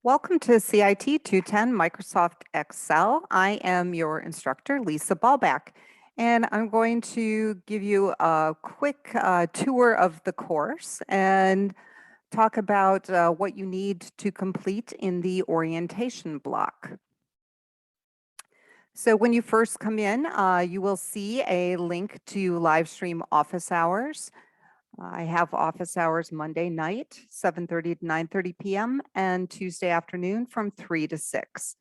Welcome to CIT210 Microsoft Excel. I am your instructor, Lisa Ballback, and I'm going to give you a quick tour of the course and talk about what you need to complete in the orientation block. So when you first come in, you will see a link to live stream office hours. I have office hours Monday night, 7:30 to 9:30 p.m. and Tuesday afternoon from 3 to 6.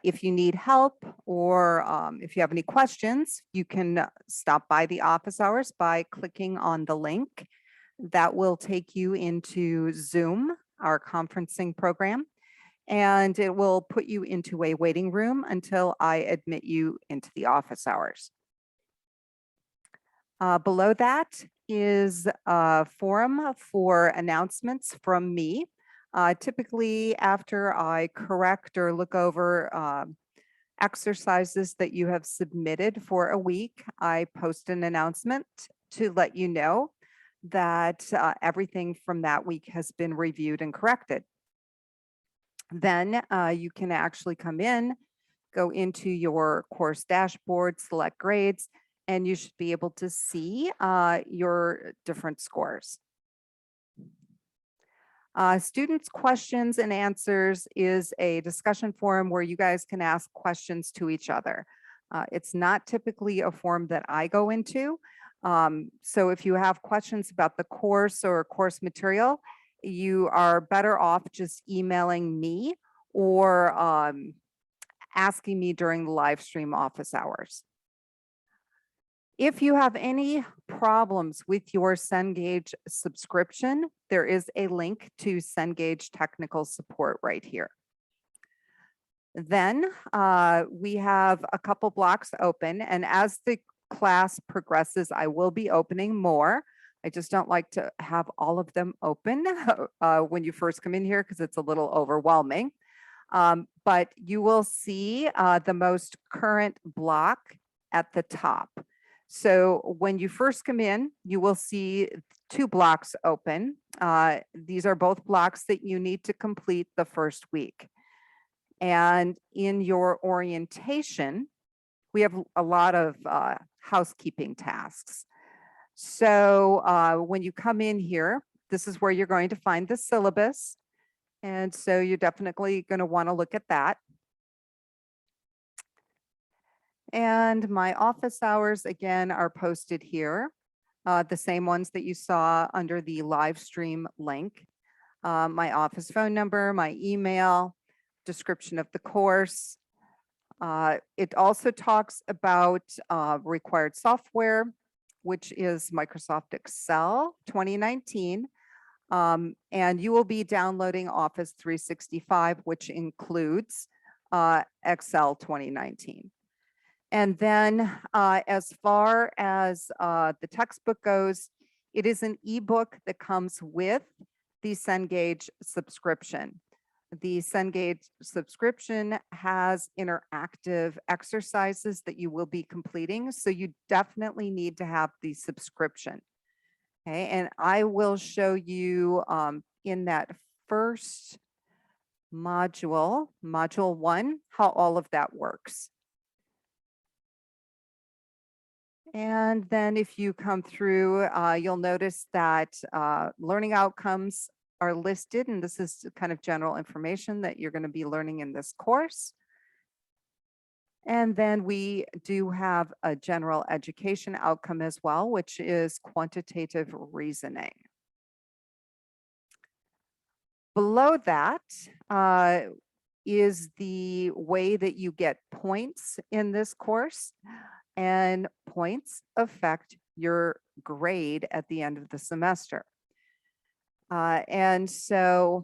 If you need help or if you have any questions, you can stop by the office hours by clicking on the link. That will take you into Zoom, our conferencing program, and it will put you into a waiting room until I admit you into the office hours. Below that is a forum for announcements from me. Typically, after I correct or look over exercises that you have submitted for a week, I post an announcement to let you know that everything from that week has been reviewed and corrected. Then you can actually come in, go into your course dashboard, select grades, and you should be able to see your different scores. Students' questions and answers is a discussion forum where you guys can ask questions to each other. It's not typically a forum that I go into. So if you have questions about the course or course material, you are better off just emailing me or asking me during the live stream office hours. If you have any problems with your Cengage subscription, there is a link to Cengage technical support right here. Then we have a couple blocks open, and as the class progresses, I will be opening more. I just don't like to have all of them open when you first come in here because it's a little overwhelming. But you will see the most current block at the top. So when you first come in, you will see two blocks open. These are both blocks that you need to complete the first week. And in your orientation, we have a lot of housekeeping tasks. So when you come in here, this is where you're going to find the syllabus. And so you're definitely going to want to look at that. And my office hours, again, are posted here, the same ones that you saw under the live stream link. My office phone number, my email, description of the course. It also talks about required software, which is Microsoft Excel 2019. And you will be downloading Office 365, which includes Excel 2019. And then as far as the textbook goes, it is an ebook that comes with the Cengage subscription. The Cengage subscription has interactive exercises that you will be completing, so you definitely need to have the subscription. Okay, and I will show you in that first module, module 1, how all of that works. And then if you come through, you'll notice that learning outcomes are listed, and this is kind of general information that you're going to be learning in this course. And then we do have a general education outcome as well, which is quantitative reasoning. Below that is the way that you get points in this course. And points affect your grade at the end of the semester. And so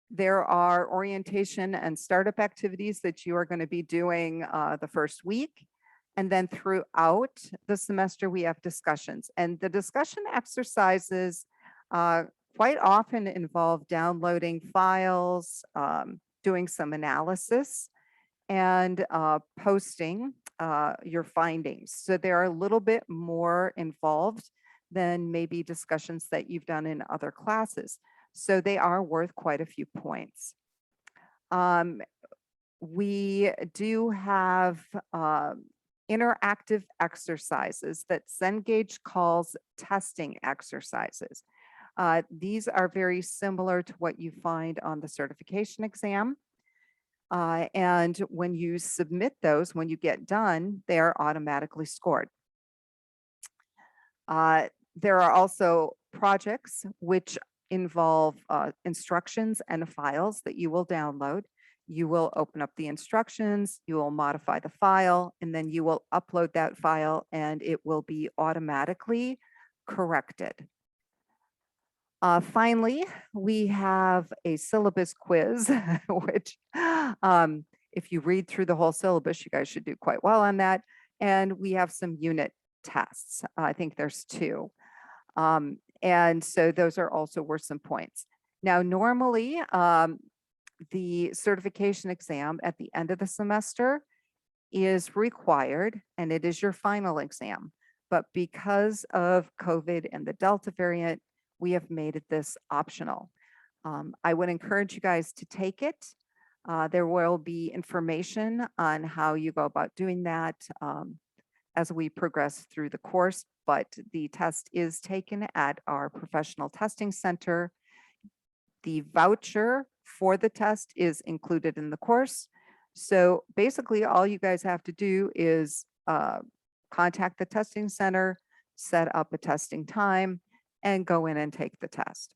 there are orientation and startup activities that you are going to be doing the first week. And then throughout the semester, we have discussions. And the discussion exercises quite often involve downloading files, doing some analysis, and posting your findings. So they're a little bit more involved than maybe discussions that you've done in other classes. So they are worth quite a few points. We do have interactive exercises that Cengage calls testing exercises. These are very similar to what you find on the certification exam. And when you submit those, when you get done, they are automatically scored. There are also projects which involve instructions and files that you will download. You will open up the instructions, you will modify the file, and then you will upload that file and it will be automatically corrected. Finally, we have a syllabus quiz, which if you read through the whole syllabus, you guys should do quite well on that. And we have some unit tests. I think there's 2. And so those are also worth some points. Now, normally, the certification exam at the end of the semester is required, and it is your final exam. But because of COVID and the Delta variant, we have made this optional. I would encourage you guys to take it. There will be information on how you go about doing that as we progress through the course, but the test is taken at our professional testing center. The voucher for the test is included in the course. So basically all you guys have to do is contact the testing center, set up a testing time, and go in and take the test.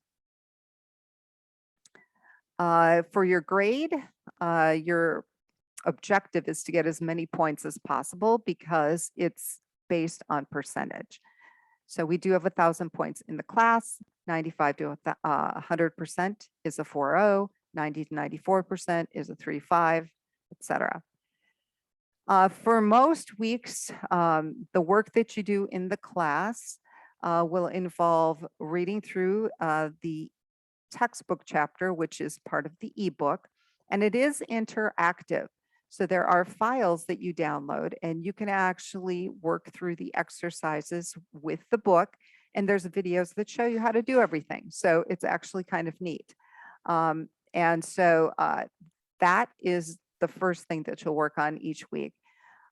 For your grade, your objective is to get as many points as possible because it's based on percentage. So we do have 1,000 points in the class. 95 to 100% is a 4.0, 90 to 94% is a 3.5, etc. For most weeks, the work that you do in the class will involve reading through the textbook chapter, which is part of the ebook, and it is interactive. So there are files that you download and you can actually work through the exercises with the book. And there's videos that show you how to do everything. So it's actually kind of neat. And so that is the first thing that you'll work on each week.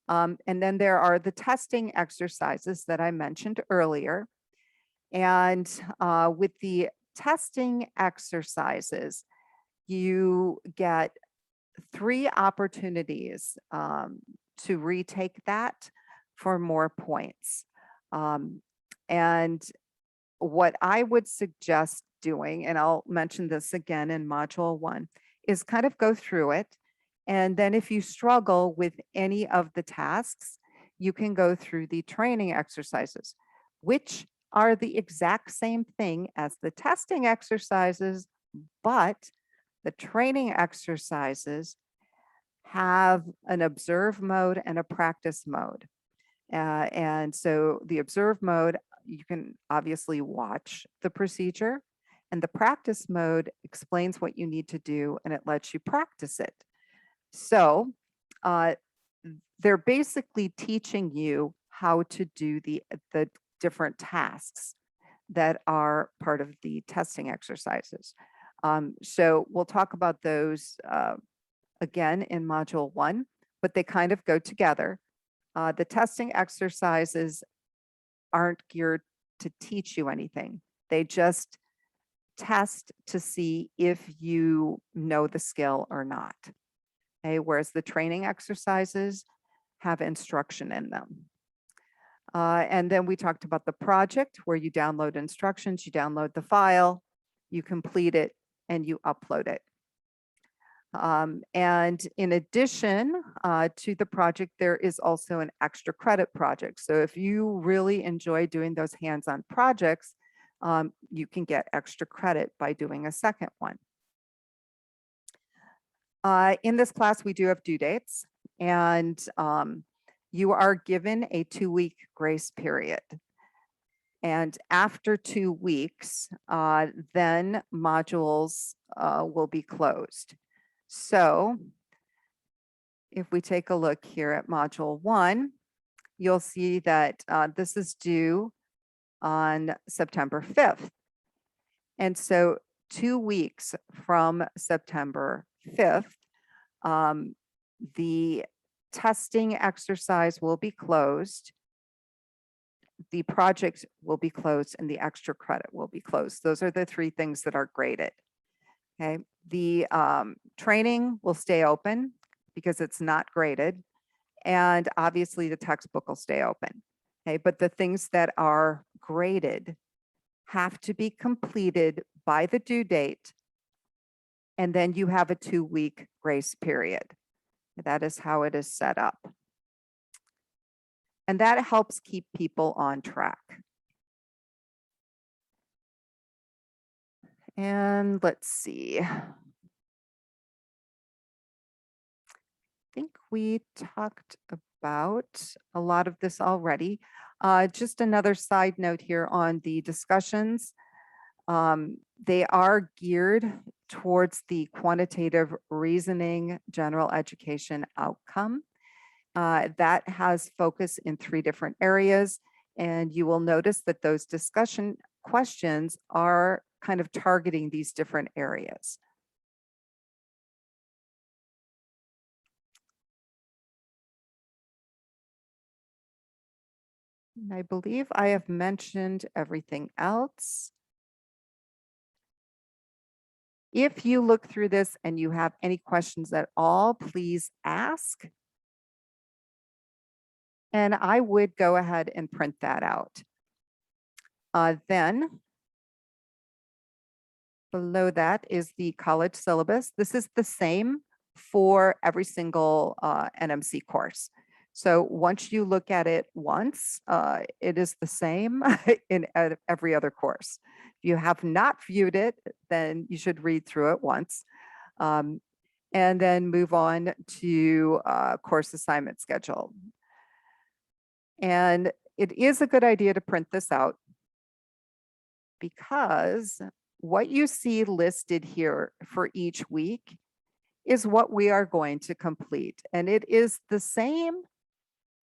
And then there are the testing exercises that I mentioned earlier. And with the testing exercises, you get 3 opportunities to retake that for more points. And what I would suggest doing, and I'll mention this again in module 1, is kind of go through it. And then if you struggle with any of the tasks, you can go through the training exercises, which are the exact same thing as the testing exercises, but the training exercises have an observe mode and a practice mode. And so the observe mode, you can obviously watch the procedure, and the practice mode explains what you need to do and it lets you practice it. So they're basically teaching you how to do the different tasks that are part of the testing exercises. So we'll talk about those again in module 1, but they kind of go together. The testing exercises aren't geared to teach you anything. They just test to see if you know the skill or not. Okay, whereas the training exercises have instruction in them. And then we talked about the project where you download instructions, you download the file, you complete it, and you upload it. And in addition to the project, there is also an extra credit project. So if you really enjoy doing those hands-on projects, you can get extra credit by doing a second one. In this class, we do have due dates, and you are given a 2-week grace period. And after 2 weeks, then modules will be closed. So if we take a look here at module 1, you'll see that this is due on September 5th. And so 2 weeks from September 5th, The testing exercise will be closed. The project will be closed and the extra credit will be closed. Those are the three things that are graded. Okay. The training will stay open because it's not graded. And obviously the textbook will stay open. Okay. But the things that are graded have to be completed by the due date. And then you have a 2-week grace period. That is how it is set up. And that helps keep people on track. And let's see. I think we talked about a lot of this already. Just another side note here on the discussions. They are geared towards the quantitative reasoning general education outcome. That has focus in 3 different areas. And you will notice that those discussion questions are kind of targeting these different areas. And I believe I have mentioned everything else. If you look through this and you have any questions at all, please ask. And I would go ahead and print that out. Then below that is the college syllabus. This is the same for every single NMC course. So once you look at it once, it is the same in every other course. If you have not viewed it, then you should read through it once. And then move on to course assignment schedule. And it is a good idea to print this out because what you see listed here for each week is what we are going to complete. And it is the same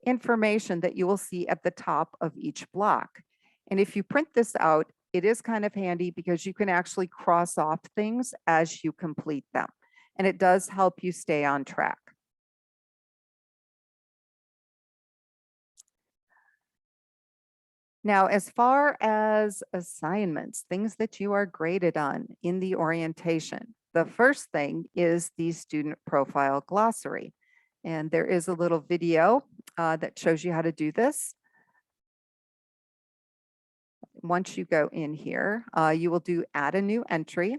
information that you will see at the top of each block. And if you print this out, it is kind of handy because you can actually cross off things as you complete them. And it does help you stay on track. Now, as far as assignments, things that you are graded on in the orientation, the first thing is the student profile glossary. And there is a little video that shows you how to do this. Once you go in here, you will do add a new entry.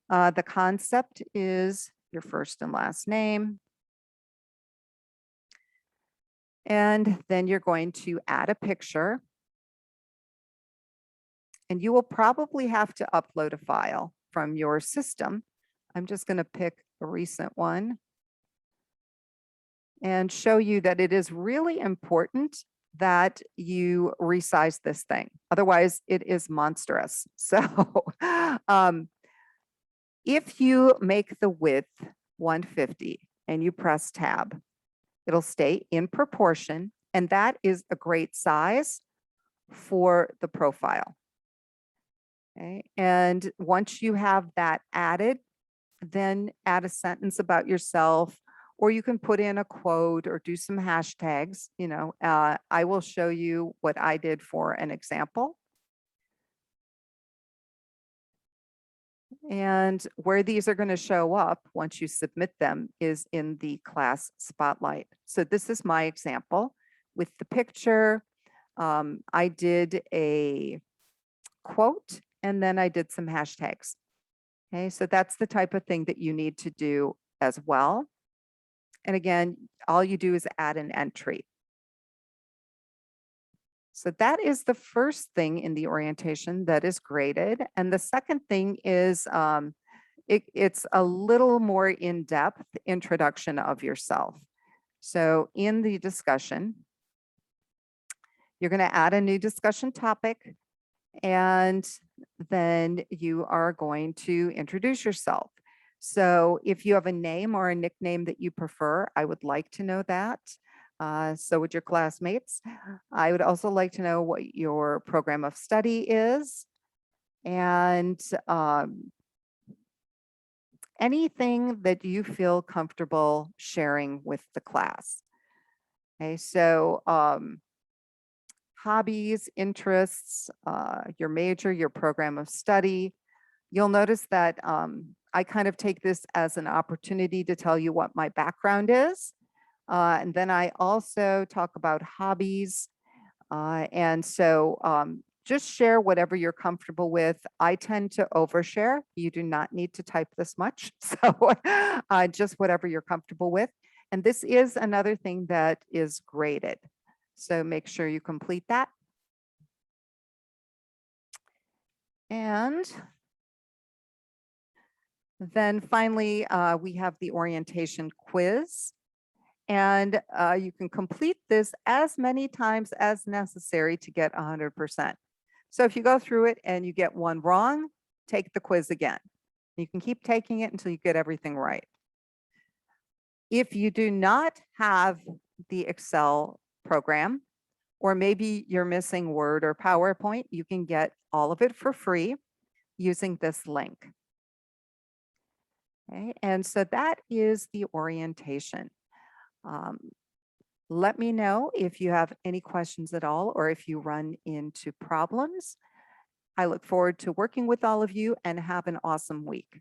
The concept is your first and last name. And then you're going to add a picture. And you will probably have to upload a file from your system. I'm just going to pick a recent one and show you that it is really important that you resize this thing. Otherwise, it is monstrous. So if you make the width 150 and you press tab, it'll stay in proportion, and that is a great size for the profile. Okay, and once you have that added, then add a sentence about yourself, or you can put in a quote or do some hashtags. You know, I will show you what I did for an example. And where these are going to show up once you submit them is in the class spotlight. So this is my example with the picture. I did a quote and then I did some hashtags. Okay, so that's the type of thing that you need to do as well. And again, all you do is add an entry. So that is the first thing in the orientation that is graded. And the second thing is it's a little more in-depth introduction of yourself. So in the discussion, you're going to add a new discussion topic, and then you are going to introduce yourself. So if you have a name or a nickname that you prefer, I would like to know that. So would your classmates. I would also like to know what your program of study is. And anything that you feel comfortable sharing with the class. Okay, so hobbies, interests, your major, your program of study. You'll notice that I kind of take this as an opportunity to tell you what my background is. And then I also talk about hobbies. And so just share whatever you're comfortable with. I tend to overshare. You do not need to type this much. So just whatever you're comfortable with. And this is another thing that is graded. So make sure you complete that. And then finally, we have the orientation quiz. And you can complete this as many times as necessary to get 100%. So if you go through it and you get one wrong, take the quiz again. You can keep taking it until you get everything right. If you do not have the Excel program, or maybe you're missing Word or PowerPoint, you can get all of it for free using this link. Okay, and so that is the orientation. Let me know if you have any questions at all or if you run into problems. I look forward to working with all of you and have an awesome week.